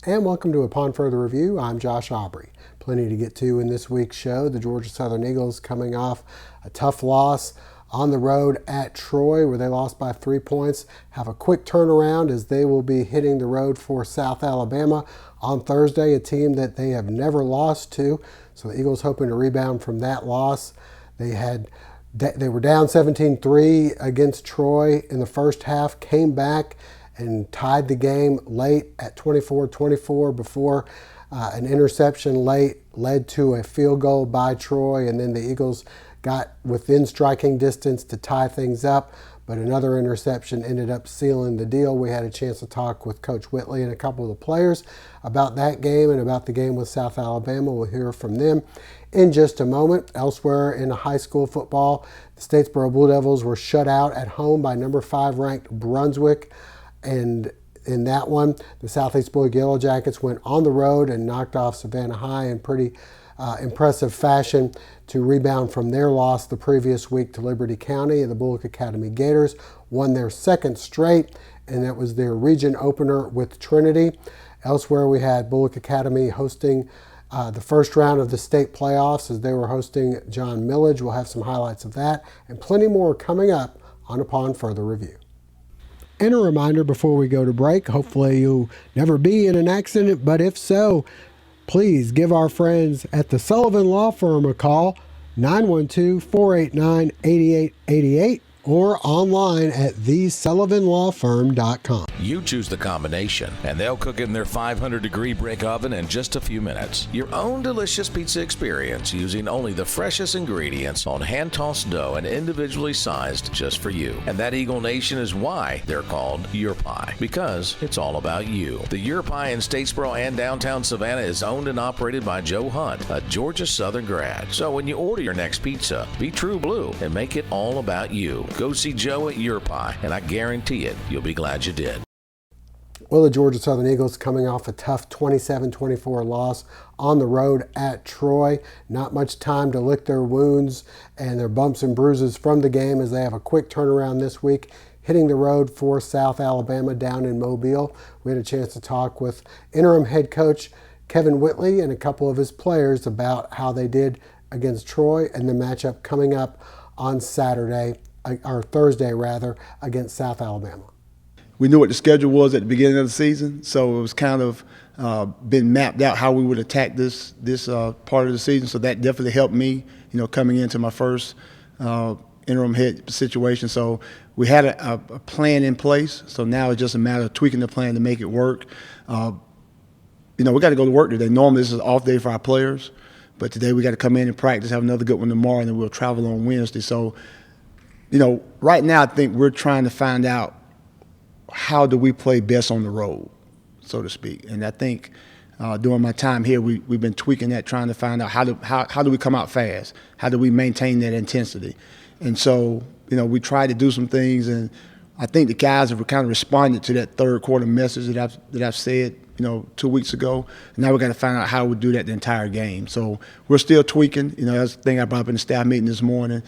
And welcome to Upon Further Review. I'm Josh Aubrey. Plenty to get to in this week's show. The Georgia Southern Eagles coming off a tough loss on the road at Troy, where they lost by 3 points, have a quick turnaround as they will be hitting the road for South Alabama on Thursday, a team that they have never lost to. So the Eagles hoping to rebound from that loss. They were down 17-3 against Troy in the first half, came back and tied the game late at 24-24 before an interception late led to a field goal by Troy, and then the Eagles got within striking distance to tie things up, but another interception ended up sealing the deal. We had a chance to talk with Coach Whitley and a couple of the players about that game and about the game with South Alabama. We'll hear from them in just a moment. Elsewhere in high school football, the Statesboro Blue Devils were shut out at home by number 5 ranked Brunswick. And in that one, the Southeast Bulloch Yellow Jackets went on the road and knocked off Savannah High in pretty impressive fashion to rebound from their loss the previous week to Liberty County. The Bulloch Academy Gators won their second straight, and that was their region opener with Trinity. Elsewhere, we had Bulloch Academy hosting the first round of the state playoffs as they were hosting John Millage. We'll have some highlights of that and plenty more coming up on Upon Further Review. And a reminder before we go to break, hopefully you'll never be in an accident, but if so, please give our friends at the Sullivan Law Firm a call, 912-489-8888, or online at thesullivanlawfirm.com. You choose the combination, and they'll cook in their 500-degree brick oven in just a few minutes. Your own delicious pizza experience using only the freshest ingredients on hand-tossed dough and individually sized just for you. And that Eagle Nation is why they're called Your Pie, because it's all about you. The Your Pie in Statesboro and downtown Savannah is owned and operated by Joe Hunt, a Georgia Southern grad. So when you order your next pizza, be true blue and make it all about you. Go see Joe at Your Pie, and I guarantee it, you'll be glad you did. Well, the Georgia Southern Eagles coming off a tough 27-24 loss on the road at Troy. Not much time to lick their wounds and their bumps and bruises from the game as they have a quick turnaround this week, hitting the road for South Alabama down in Mobile. We had a chance to talk with interim head coach Kevin Whitley and a couple of his players about how they did against Troy and the matchup coming up on Thursday against South Alabama. We knew what the schedule was at the beginning of the season, so it was kind of been mapped out how we would attack this part of the season. So that definitely helped me, coming into my first interim head situation. So we had a plan in place. So now it's just a matter of tweaking the plan to make it work. We got to go to work today. Normally this is an off day for our players, but today we got to come in and practice, have another good one tomorrow, and then we'll travel on Wednesday. So, right now I think we're trying to find out how do we play best on the road, so to speak. And I think during my time here, we've been tweaking that, trying to find out how do we come out fast? How do we maintain that intensity? And so, we tried to do some things, and I think the guys have kind of responded to that third quarter message that I've said, 2 weeks ago. And now we got to find out how we do that the entire game. So we're still tweaking. That's the thing I brought up in the staff meeting this morning.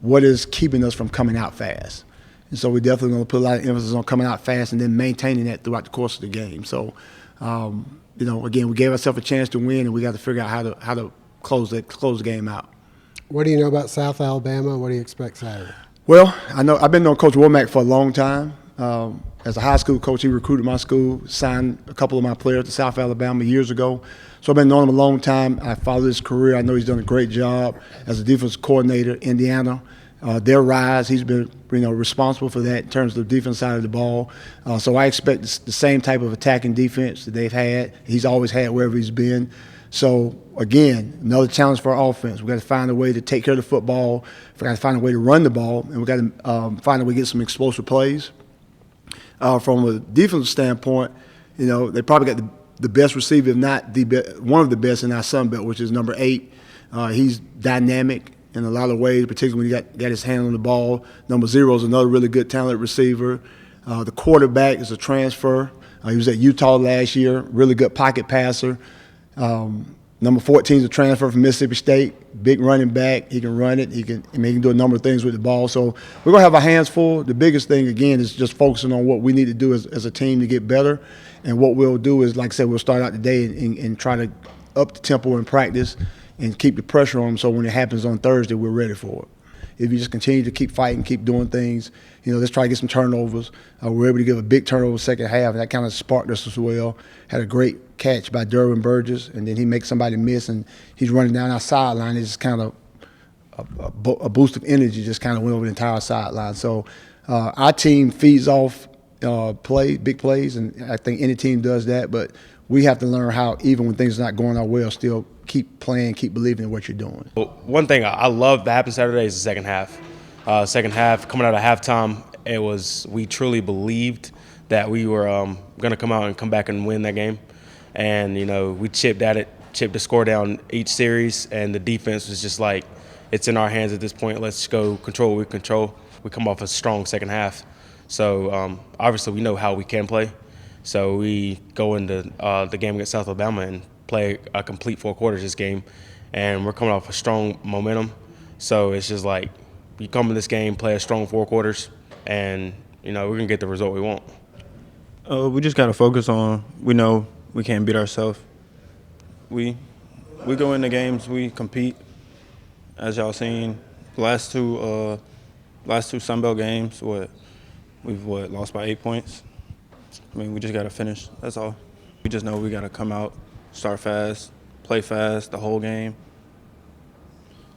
What is keeping us from coming out fast? And so we're definitely going to put a lot of emphasis on coming out fast and then maintaining that throughout the course of the game. So, again, we gave ourselves a chance to win, and we got to figure out how to close the game out. What do you know about South Alabama? What do you expect Saturday? Well, I've been knowing Coach Womack for a long time. As a high school coach, he recruited my school, signed a couple of my players to South Alabama years ago. So I've been knowing him a long time. I followed his career. I know he's done a great job as a defensive coordinator, Indiana. Their rise, he's been responsible for that in terms of the defense side of the ball. So I expect the same type of attacking defense that they've had. He's always had wherever he's been. So, again, another challenge for our offense. We've got to find a way to take care of the football. We've got to find a way to run the ball, and we've got to find a way to get some explosive plays. From a defensive standpoint, they probably got the best receiver, if not one of the best in our Sun Belt, which is number 8. He's dynamic in a lot of ways, particularly when he got his hand on the ball. Number 0 is another really good talented receiver. The quarterback is a transfer. He was at Utah last year, really good pocket passer. Number Number 14 is a transfer from Mississippi State, big running back. He can run it. He can do a number of things with the ball. So we're going to have our hands full. The biggest thing, again, is just focusing on what we need to do as a team to get better. And what we'll do is, like I said, we'll start out the day and try to up the tempo in practice and keep the pressure on them so when it happens on Thursday, we're ready for it. If you just continue to keep fighting, keep doing things, let's try to get some turnovers. We were able to give a big turnover second half, and that kind of sparked us as well. Had a great catch by Derwin Burgess, and then he makes somebody miss, and he's running down our sideline. It's just kind of a boost of energy just kind of went over the entire sideline. So our team feeds off big plays, and I think any team does that, but we have to learn how, even when things are not going our way, still keep playing, keep believing in what you're doing. One thing I love that happened Saturday is the second half. Second half, coming out of halftime, we truly believed that we were going to come out and come back and win that game. And, we chipped the score down each series, and the defense was just like, it's in our hands at this point. Let's go control what we control. We come off a strong second half. So, obviously, we know how we can play. So we go into the game against South Alabama and play a complete 4 quarters this game, and we're coming off a strong momentum. So it's just like you come in this game, play a strong 4 quarters, and we're gonna get the result we want. We just gotta focus on. We know we can't beat ourselves. We go into games, we compete. As y'all seen, last two Sun Belt games, we've lost by 8 points. I mean, we just got to finish. That's all. We just know we got to come out, start fast, play fast the whole game.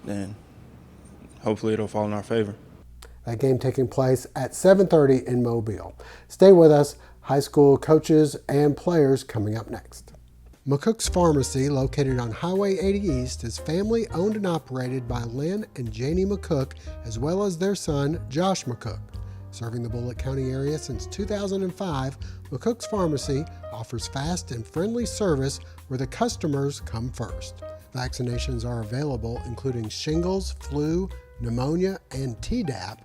Then hopefully it'll fall in our favor. That game taking place at 7:30 in Mobile. Stay with us. High school coaches and players coming up next. McCooks Pharmacy, located on Highway 80 East, is family owned and operated by Lynn and Janie McCook, as well as their son, Josh McCook. Serving the Bulloch County area since 2005, McCooks Pharmacy offers fast and friendly service where the customers come first. Vaccinations are available, including shingles, flu, pneumonia, and Tdap.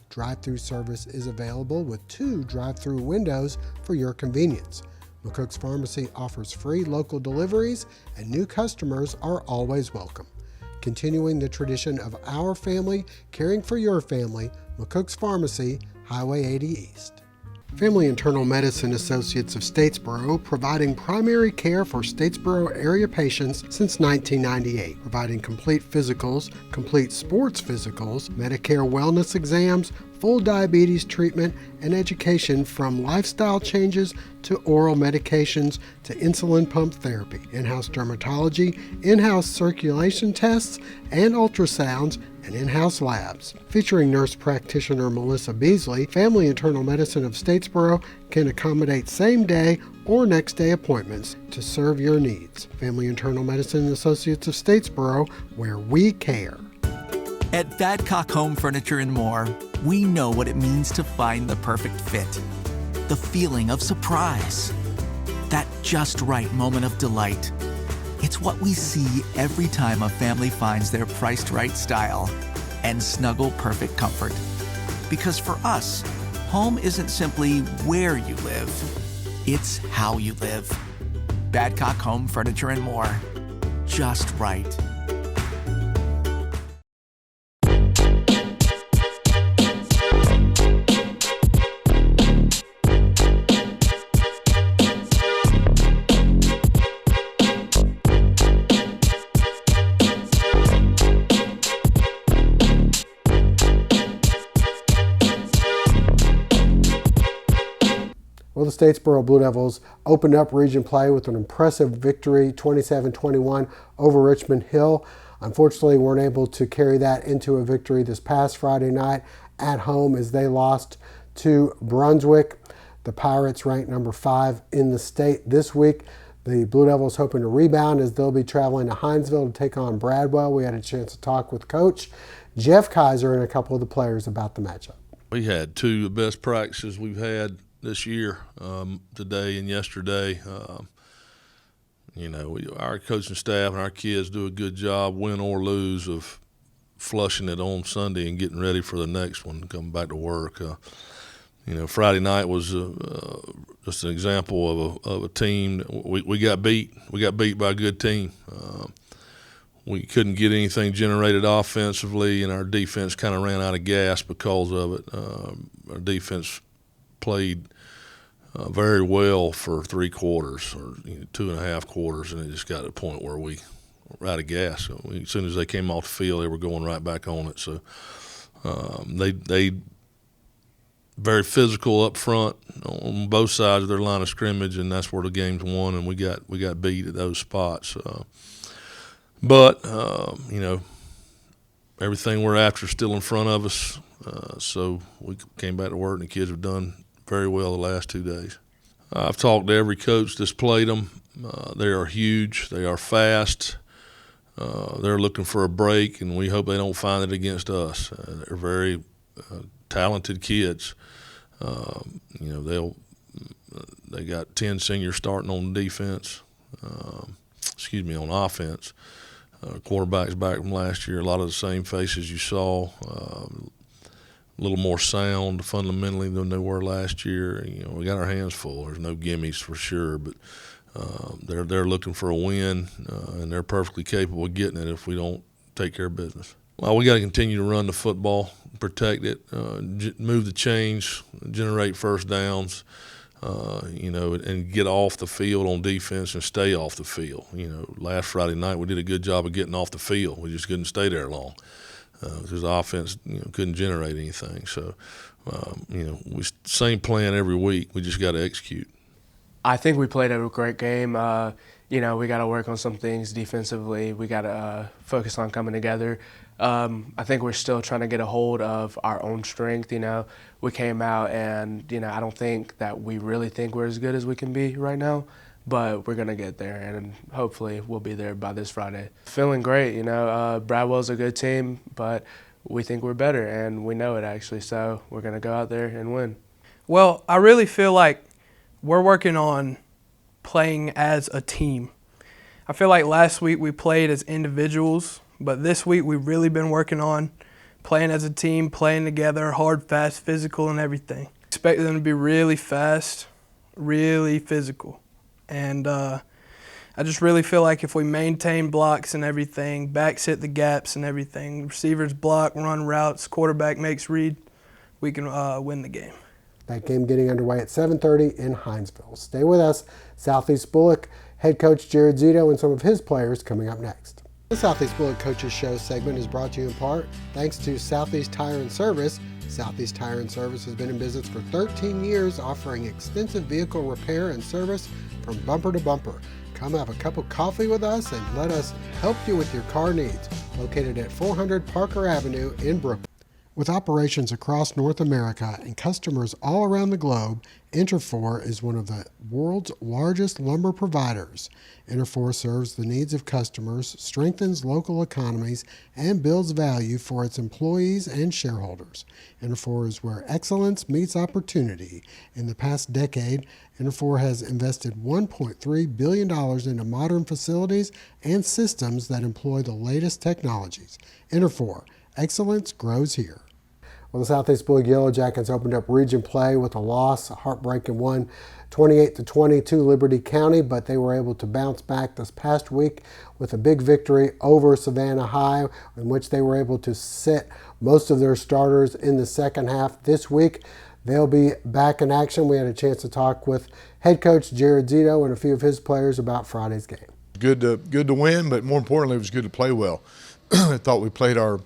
Drive-through service is available with 2 drive-through windows for your convenience. McCooks Pharmacy offers free local deliveries, and new customers are always welcome. Continuing the tradition of our family caring for your family, McCooks Pharmacy, Highway 80 East. Family Internal Medicine Associates of Statesboro, providing primary care for Statesboro area patients since 1998, providing complete physicals, complete sports physicals, Medicare wellness exams, full diabetes treatment, and education from lifestyle changes to oral medications to insulin pump therapy, in-house dermatology, in-house circulation tests and ultrasounds, and in-house labs. Featuring nurse practitioner Melissa Beasley, Family Internal Medicine of Statesboro can accommodate same-day or next-day appointments to serve your needs. Family Internal Medicine Associates of Statesboro, where we care. At Badcock Home Furniture and More, we know what it means to find the perfect fit. The feeling of surprise. That just right moment of delight. It's what we see every time a family finds their priced right style and snuggle perfect comfort. Because for us, home isn't simply where you live, it's how you live. Badcock Home Furniture and More. Just right. Well, the Statesboro Blue Devils opened up region play with an impressive victory, 27-21 over Richmond Hill. Unfortunately, weren't able to carry that into a victory this past Friday night at home as they lost to Brunswick. The Pirates ranked number 5 in the state this week. The Blue Devils hoping to rebound as they'll be traveling to Hinesville to take on Bradwell. We had a chance to talk with Coach Jeff Kaiser and a couple of the players about the matchup. We had 2 of the best practices we've had this year, today and yesterday. Our coaching staff and our kids do a good job, win or lose, of flushing it on Sunday and getting ready for the next one, coming back to work. Friday night was just an example of a team. We got beat. We got beat by a good team. We couldn't get anything generated offensively, and our defense kind of ran out of gas because of it. Our defense played very well for 3 quarters or 2.5 quarters, and it just got to the point where we were out of gas. So as soon as they came off the field, they were going right back on it. So they very physical up front on both sides of their line of scrimmage, and that's where the game's won. And we got beat at those spots. But everything we're after is still in front of us. So we came back to work, and the kids have done very well the last 2 days. I've talked to every coach that's played them. They are huge. They are fast. They're looking for a break, and we hope they don't find it against us. They're very talented kids. They got 10 seniors starting on defense. On offense. Quarterbacks back from last year, a lot of the same faces you saw. A little more sound fundamentally than they were last year. We got our hands full. There's no gimmies for sure, but they're looking for a win, and they're perfectly capable of getting it if we don't take care of business. Well, we got to continue to run the football, protect it, move the chains, generate first downs, and get off the field on defense and stay off the field. Last Friday night we did a good job of getting off the field. We just couldn't stay there long because the offense couldn't generate anything. So, same plan every week. We just got to execute. I think we played a great game. We got to work on some things defensively. We got to focus on coming together. I think we're still trying to get a hold of our own strength. We came out and, I don't think that we really think we're as good as we can be right now, but we're going to get there, and hopefully we'll be there by this Friday. Feeling great. Bradwell's a good team, but we think we're better, and we know it actually, so we're going to go out there and win. Well, I really feel like we're working on playing as a team. I feel like last week we played as individuals, but this week we've really been working on playing as a team, playing together, hard, fast, physical, and everything. Expect them to be really fast, really physical. And I just really feel like if we maintain blocks and everything, backs hit the gaps and everything, receivers block, run routes, quarterback makes read, we can win the game. That game getting underway at 7:30 in Hinesville. Stay with us. Southeast Bulloch head coach Jared Zito and some of his players coming up next. The Southeast Bulloch Coaches Show segment is brought to you in part thanks to Southeast Tire and Service. Southeast Tire and Service has been in business for 13 years, offering extensive vehicle repair and service from bumper to bumper. Come have a cup of coffee with us and let us help you with your car needs. Located at 400 Parker Avenue in Brooklyn. With operations across North America and customers all around the globe, Interfor is one of the world's largest lumber providers. Interfor serves the needs of customers, strengthens local economies, and builds value for its employees and shareholders. Interfor is where excellence meets opportunity. In the past decade, Interfor has invested $1.3 billion into modern facilities and systems that employ the latest technologies. Interfor, excellence grows here. Well, the Southeast Bulloch Yellow Jackets opened up region play with a loss, a heartbreaking one, 28-20 Liberty County, but they were able to bounce back this past week with a big victory over Savannah High, in which they were able to sit most of their starters in the second half. This week, they'll be back in action. We had a chance to talk with head coach Jared Zito and a few of his players about Friday's game. Good to win, but more importantly, it was good to play well. I thought we played our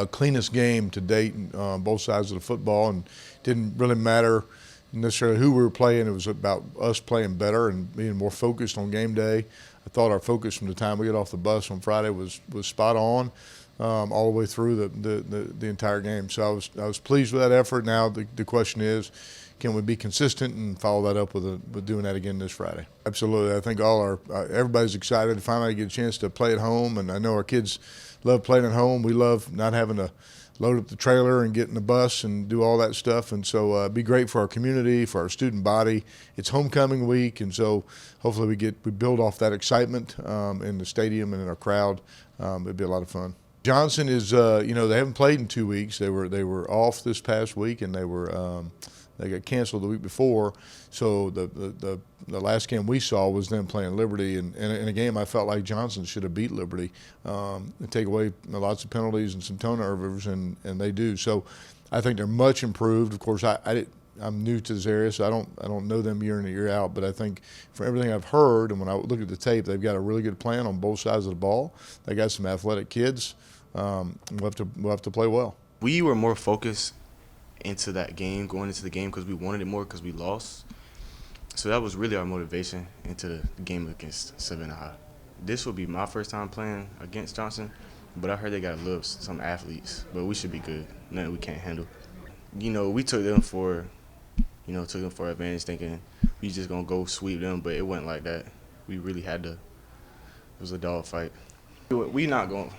cleanest game to date on both sides of the football, and didn't really matter necessarily who we were playing. It was about us playing better and being more focused on game day. I thought our focus from the time we got off the bus on Friday was spot on all the way through the entire game. So I was pleased with that effort. Now the question is, can we be consistent and follow that up with doing that again this Friday? Absolutely. I think everybody's excited to finally get a chance to play at home, and I know our kids love playing at home. We love not having to load up the trailer and get in the bus and do all that stuff. And so it'd be great for our community, for our student body. It's homecoming week, and so hopefully we build off that excitement in the stadium and in our crowd. It'd be a lot of fun. Johnson is, they haven't played in 2 weeks. They were off this past week, and they got canceled the week before. So the last game we saw was them playing Liberty, and in a game I felt like Johnson should have beat Liberty, and take away lots of penalties and some turnovers, and they do. So I think they're much improved. Of course, I'm new to this area, so I don't know them year in and year out. But I think from everything I've heard, and when I look at the tape, they've got a really good plan on both sides of the ball. They got some athletic kids. We'll have to play well. We were more focused into that game, going into the game, because we wanted it more because we lost. So that was really our motivation into the game against Savannah High. This will be my first time playing against Johnson, but I heard they got some athletes, but we should be good. Nothing we can't handle. We took them for advantage, thinking we just gonna go sweep them, but it wasn't like that. We really had to. It was a dog fight. We not gonna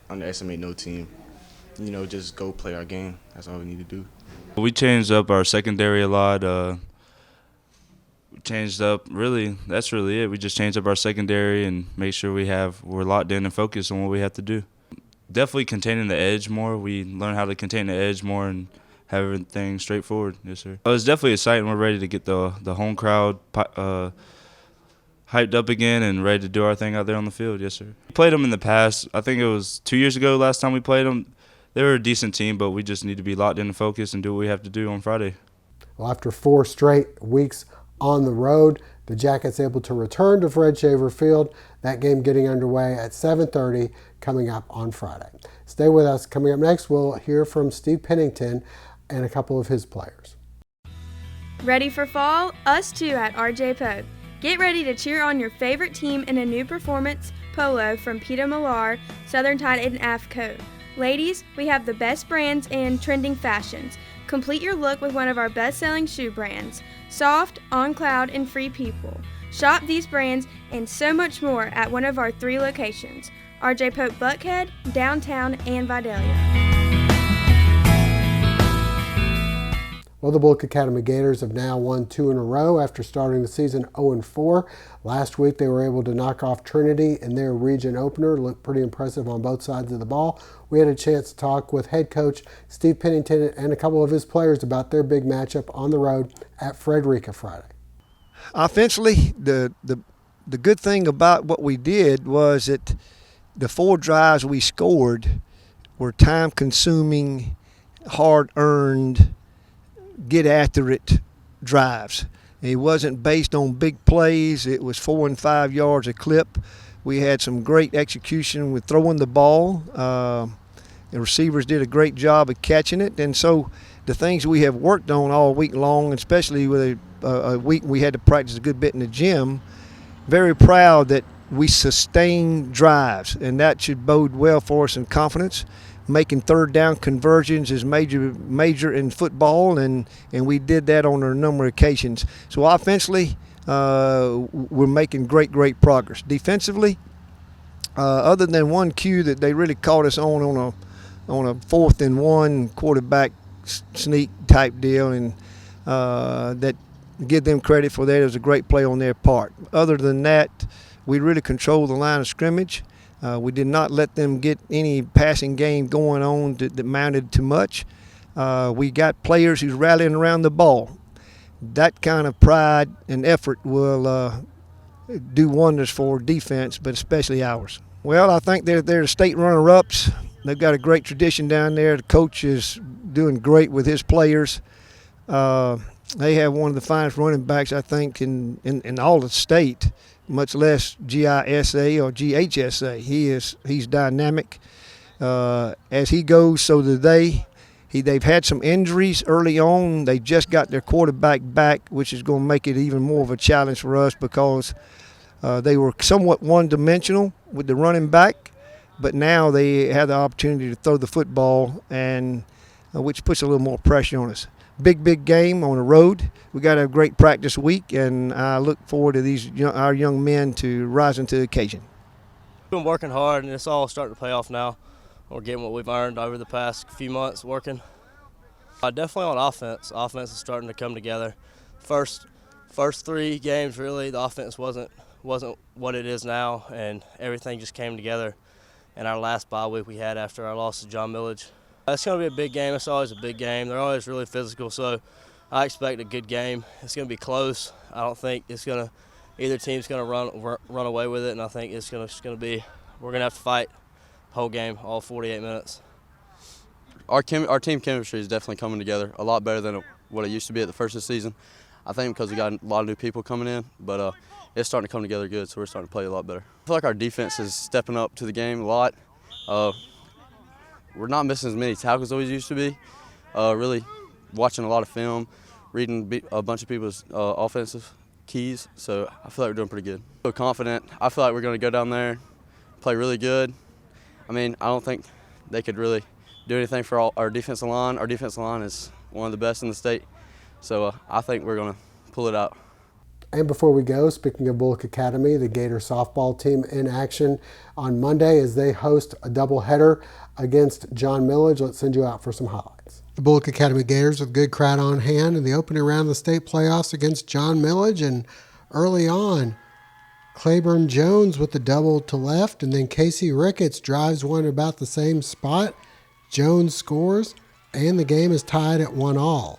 underestimate no team. Just go play our game. That's all we need to do. We changed up our secondary a lot. That's really it. We just changed up our secondary and make sure we're locked in and focused on what we have to do. Definitely containing the edge more. We learn how to contain the edge more and have everything straightforward. Yes, sir. It was definitely exciting. We're ready to get the home crowd hyped up again and ready to do our thing out there on the field. Yes, sir. We played them in the past. I think it was 2 years ago last time we played them. They were a decent team, but we just need to be locked in and focused and do what we have to do on Friday. Well, after 4 straight weeks on the road, the Jackets able to return to Fred Shaver Field. That game getting underway at 7:30 coming up on Friday. Stay with us. Coming up next, we'll hear from Steve Pennington and a couple of his players. Ready for fall? Us too at RJ Pope. Get ready to cheer on your favorite team in a new performance polo from Peter Millar, Southern Tide and AFCO. Ladies, we have the best brands and trending fashions. Complete your look with one of our best-selling shoe brands, Soft, On Cloud, and Free People. Shop these brands and so much more at one of our 3 locations, RJ Pope Buckhead, Downtown, and Vidalia. Well, the Bulloch Academy Gators have now won 2 in a row after starting the season 0-4. Last week, they were able to knock off Trinity in their region opener. Looked pretty impressive on both sides of the ball. We had a chance to talk with head coach Steve Pennington and a couple of his players about their big matchup on the road at Frederica Friday. Offensively, the good thing about what we did was that the 4 drives we scored were time-consuming, hard-earned, get-after-it drives. It wasn't based on big plays. It was 4 and 5 yards a clip. We had some great execution with throwing the ball. The receivers did a great job of catching it. And so the things we have worked on all week long, especially with a week we had to practice a good bit in the gym, very proud that we sustained drives, and that should bode well for us in confidence. Making third down conversions is major in football, and we did that on a number of occasions. So offensively, we're making great progress. Defensively, other than one cue that they really caught us on a 4th and 1 quarterback sneak type deal, and that give them credit for that. It was a great play on their part. Other than that, we really controlled the line of scrimmage. We did not let them get any passing game going on that mounted too much. We got players who's rallying around the ball. That kind of pride and effort will do wonders for defense, but especially ours. Well, I think they're the state runner-ups. They've got a great tradition down there. The coach is doing great with his players. They have one of the finest running backs, I think, in all the state, much less GISA or GHSA. He's dynamic. As he goes, so do they. They've had some injuries early on. They just got their quarterback back, which is going to make it even more of a challenge for us because they were somewhat one-dimensional with the running back, but now they have the opportunity to throw the football, and which puts a little more pressure on us. Big game on the road. We got a great practice week, and I look forward to our young men to rising to the occasion. We've been working hard, and it's all starting to pay off now. We're getting what we've earned over the past few months working. Definitely on offense. Offense is starting to come together. First 3 games, really, the offense wasn't what it is now, and everything just came together and our last bye week we had after our loss to John Millage. It's going to be a big game. It's always a big game. They're always really physical, so I expect a good game. It's going to be close. I don't think it's going to either team's going to run away with it, and I think it's going to be we're going to have to fight the whole game, all 48 minutes. Our team chemistry is definitely coming together a lot better than what it used to be at the first of the season. I think because we got a lot of new people coming in, but it's starting to come together good, so we're starting to play a lot better. I feel like our defense is stepping up to the game a lot. We're not missing as many tackles as we used to be. Really watching a lot of film, reading a bunch of people's offensive keys, so I feel like we're doing pretty good. I feel confident. I feel like we're going to go down there, play really good. I mean, I don't think they could really do anything for our defensive line. Our defensive line is one of the best in the state, so I think we're going to pull it out. And before we go, speaking of Bulloch Academy, the Gator softball team in action on Monday as they host a doubleheader against John Millage. Let's send you out for some highlights. The Bulloch Academy Gators with a good crowd on hand in the opening round of the state playoffs against John Millage. And early on, Claiborne Jones with the double to left, and then Casey Ricketts drives one about the same spot. Jones scores, and the game is tied at 1-1.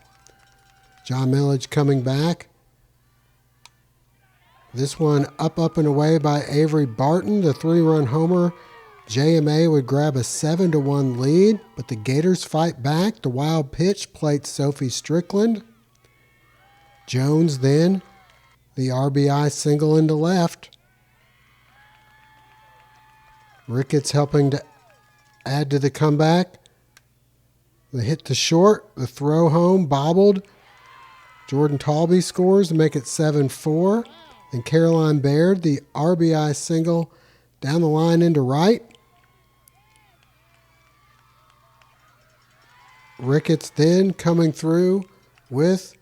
John Millage coming back. This one up and away by Avery Barton, the 3-run homer. JMA would grab a 7-1 lead, but the Gators fight back. The wild pitch plates Sophie Strickland. Jones then, the RBI single into left. Ricketts helping to add to the comeback. The hit to short, the throw home, bobbled. Jordan Talby scores to make it 7-4. And Caroline Baird, the RBI single down the line into right. Ricketts then coming through with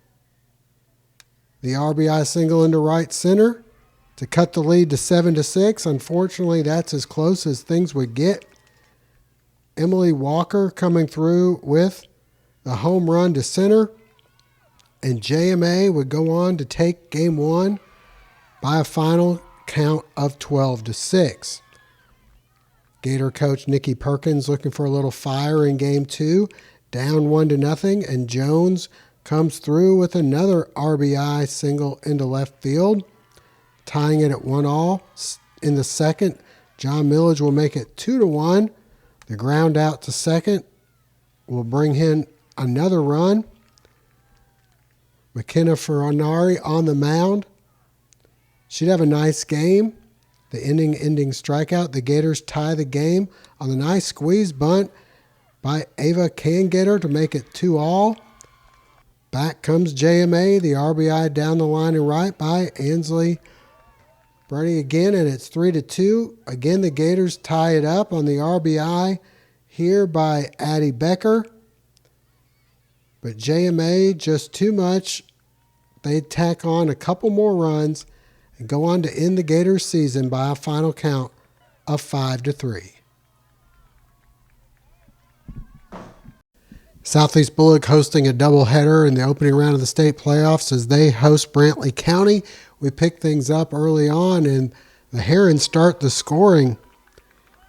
the RBI single into right center to cut the lead to 7-6. Unfortunately, that's as close as things would get. Emily Walker coming through with the home run to center. And JMA would go on to take game one by a final count of 12-6. Gator coach Nikki Perkins looking for a little fire in game two, down 1-0, and Jones comes through with another RBI single into left field, tying it at 1-1. In the second, John Millage will make it 2-1. The ground out to second will bring in another run. McKenna Ferranari on the mound. She'd have a nice game. The inning-ending strikeout. The Gators tie the game on the nice squeeze bunt by Ava Cangetter to make it 2-2. Back comes JMA. The RBI down the line and right by Ansley Brady again, and it's 3-2. Again, the Gators tie it up on the RBI here by Addie Becker. But JMA just too much. They tack on a couple more runs and go on to end the Gators season by a final count of 5-3. Southeast Bulloch hosting a doubleheader in the opening round of the state playoffs as they host Brantley County. We pick things up early on, and the Herons start the scoring.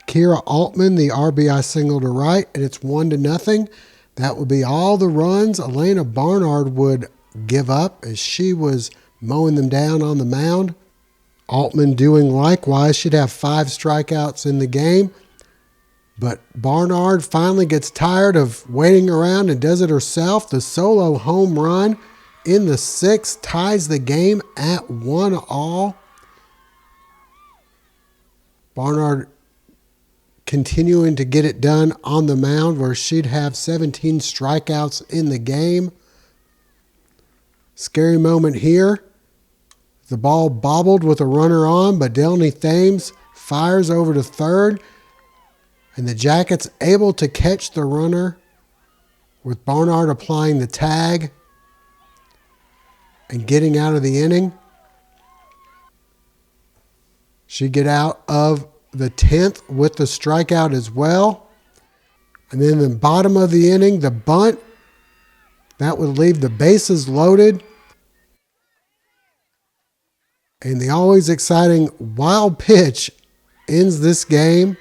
Kira Altman, the RBI single to right, and it's 1-0. That would be all the runs Elena Barnard would give up as she was mowing them down on the mound. Altman doing likewise. She'd have 5 strikeouts in the game. But Barnard finally gets tired of waiting around and does it herself. The solo home run in the 6th ties the game at 1-1. Barnard continuing to get it done on the mound where she'd have 17 strikeouts in the game. Scary moment here. The ball bobbled with a runner on, but Delney Thames fires over to third. And the Jackets able to catch the runner with Barnard applying the tag and getting out of the inning. She get out of the 10th with the strikeout as well. And then in the bottom of the inning, the bunt, that would leave the bases loaded. And the always exciting wild pitch ends this game.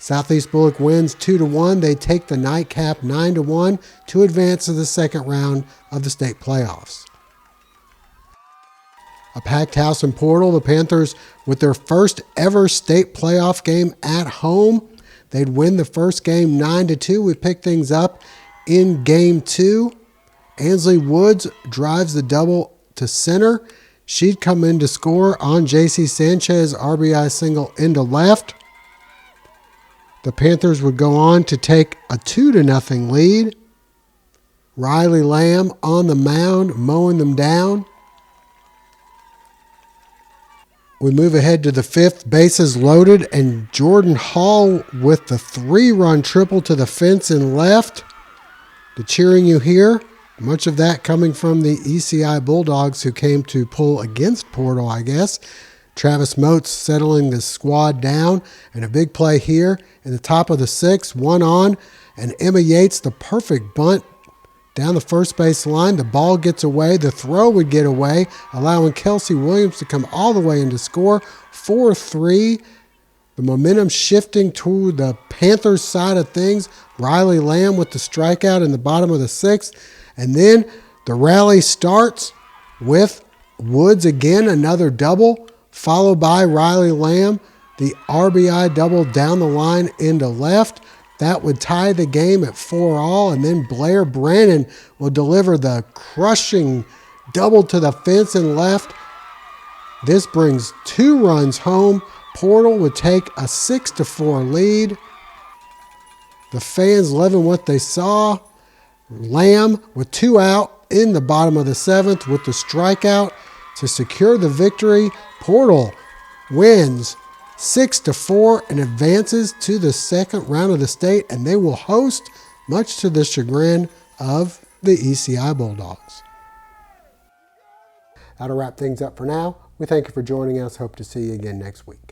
Southeast Bulloch wins 2-1. They take the nightcap 9-1 to advance to the second round of the state playoffs. A packed house in Portal, the Panthers with their first ever state playoff game at home. They'd win the first game 9-2. We pick things up in game 2. Ansley Woods drives the double to center. She'd come in to score on J.C. Sanchez, RBI single into left. The Panthers would go on to take a 2-0 lead. Riley Lamb on the mound, mowing them down. We move ahead to the 5th, bases loaded, and Jordan Hall with the 3-run triple to the fence and left. The cheering you hear, much of that coming from the ECI Bulldogs who came to pull against Portal, I guess. Travis Moats settling the squad down, and a big play here in the top of the 6th, 1 on, and Emma Yates, the perfect bunt down the first base line. The ball gets away. The throw would get away, allowing Kelsey Williams to come all the way in to score. 4-3. The momentum shifting to the Panthers side of things. Riley Lamb with the strikeout in the bottom of the 6th. And then the rally starts with Woods again, another double, followed by Riley Lamb, the RBI double down the line into left. That would tie the game at 4-all, and then Blair Brannon will deliver the crushing double to the fence and left. This brings 2 runs home. Portal would take a 6-4 lead. The fans loving what they saw. Lamb with 2 out in the bottom of the 7th with the strikeout to secure the victory. Portal wins 6-4 and advances to the second round of the state, and they will host, much to the chagrin of the ECI Bulldogs. That'll wrap things up for now. We thank you for joining us. Hope to see you again next week.